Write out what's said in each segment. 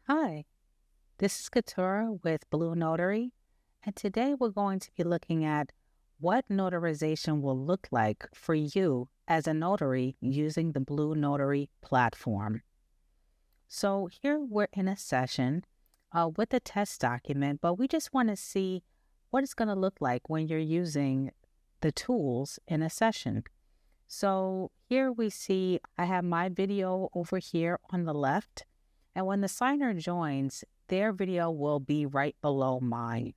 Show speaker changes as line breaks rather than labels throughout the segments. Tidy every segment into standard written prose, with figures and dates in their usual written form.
Hi, this is Katura with BlueNotary, and today we're going to be looking at what notarization will look like for you as a notary using the BlueNotary platform. So here we're in a session with a test document, but we just want to see what it's going to look like when you're using the tools in a session. So here we see I have my video over here on the left. And when the signer joins, their video will be right below mine.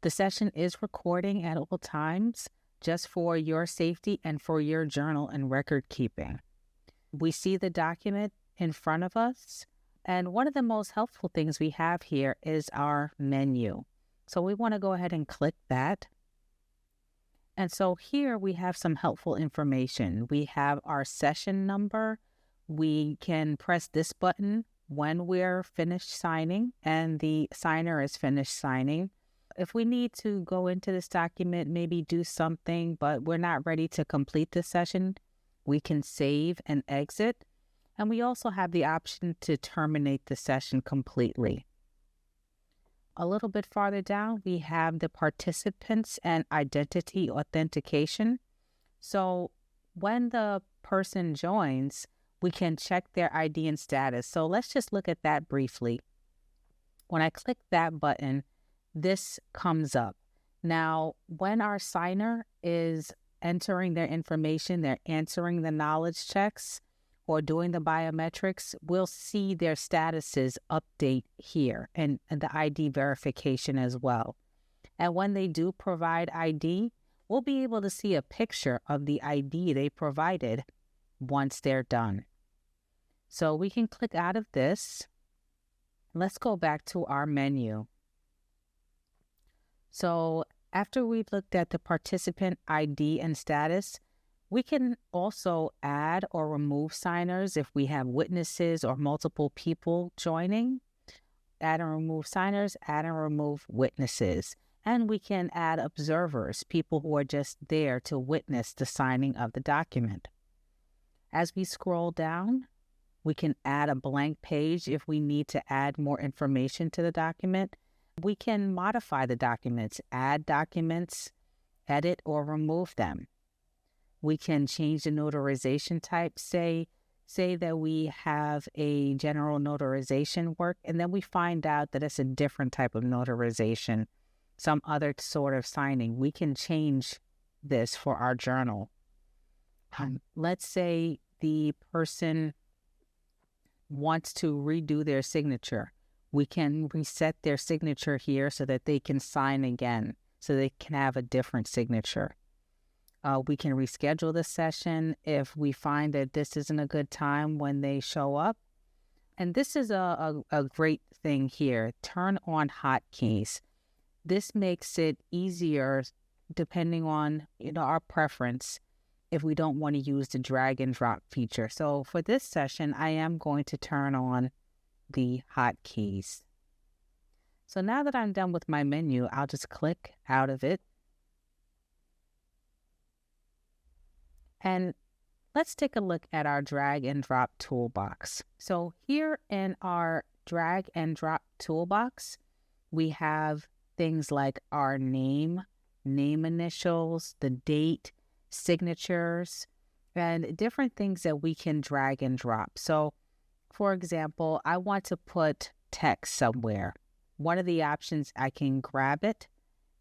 The session is recording at all times just for your safety and for your journal and record keeping. We see the document in front of us. And one of the most helpful things we have here is our menu. So we want to go ahead and click that. And so here we have some helpful information. We have our session number. We can press this button when we're finished signing and the signer is finished signing. If we need to go into this document, maybe do something, but we're not ready to complete the session, we can save and exit. And we also have the option to terminate the session completely. A little bit farther down, we have the participants and identity authentication. So when the person joins, we can check their ID and status. So let's just look at that briefly. When I click that button, this comes up. Now, when our signer is entering their information, they're answering the knowledge checks or doing the biometrics, we'll see their statuses update here and the ID verification as well. And when they do provide ID, we'll be able to see a picture of the ID they provided once they're done. So we can click out of this. Let's go back to our menu. So after we've looked at the participant ID and status, we can also add or remove signers if we have witnesses or multiple people joining. Add and remove signers, add and remove witnesses. And we can add observers, people who are just there to witness the signing of the document. As we scroll down, we can add a blank page if we need to add more information to the document. We can modify the documents, add documents, edit or remove them. We can change the notarization type, say that we have a general notarization work, and then we find out that it's a different type of notarization, some other sort of signing. We can change this for our journal. Let's say the person wants to redo their signature. We can reset their signature here so that they can sign again, so they can have a different signature. We can reschedule the session if we find that this isn't a good time when they show up. And this is a great thing here. Turn on hotkeys. This makes it easier depending on our preference if we don't want to use the drag and drop feature. So for this session, I am going to turn on the hotkeys. So now that I'm done with my menu, I'll just click out of it. And let's take a look at our drag and drop toolbox. So here in our drag and drop toolbox, we have things like our name initials, the date, signatures, and different things that we can drag and drop. So for example, I want to put text somewhere. One of the options, I can grab it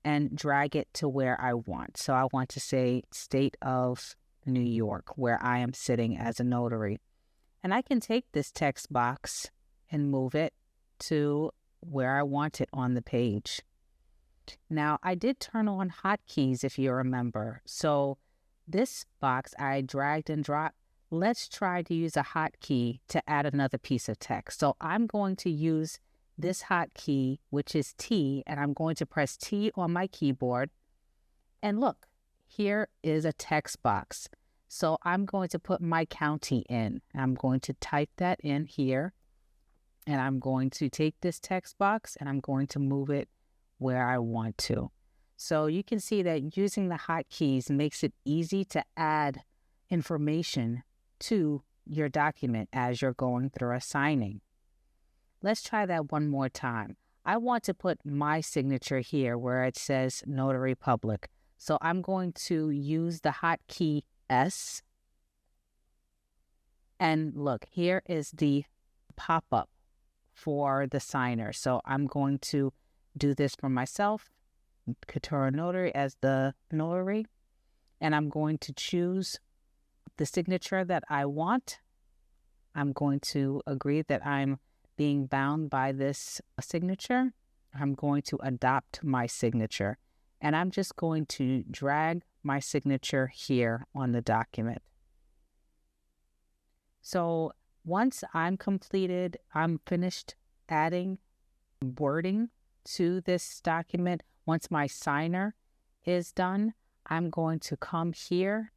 and drag it to where I want. So I want to say state of New York, where I am sitting as a notary. And I can take this text box and move it to where I want it on the page. Now, I did turn on hotkeys, if you remember. So this box I dragged and dropped. Let's try to use a hotkey to add another piece of text. So I'm going to use this hotkey, which is T, and I'm going to press T on my keyboard. And look, here is a text box. So I'm going to put my county in. I'm going to type that in here. And I'm going to take this text box and I'm going to move it where I want to. So you can see that using the hotkeys makes it easy to add information to your document as you're going through a signing. Let's try that one more time. I want to put my signature here where it says Notary Public. So I'm going to use the hotkey S. And look, here is the pop-up for the signer. So I'm going to do this for myself, Couture Notary as the notary, and I'm going to choose the signature that I want. I'm going to agree that I'm being bound by this signature. I'm going to adopt my signature, and I'm just going to drag my signature here on the document. So once I'm finished adding wording to this document. Once my signer is done, I'm going to come here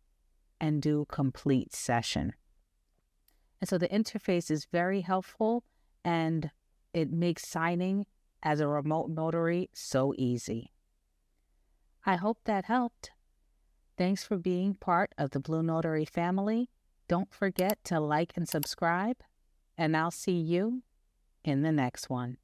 and do complete session. And so the interface is very helpful, and it makes signing as a remote notary so easy. I hope that helped. Thanks for being part of the Blue Notary family. Don't forget to like and subscribe, and I'll see you in the next one.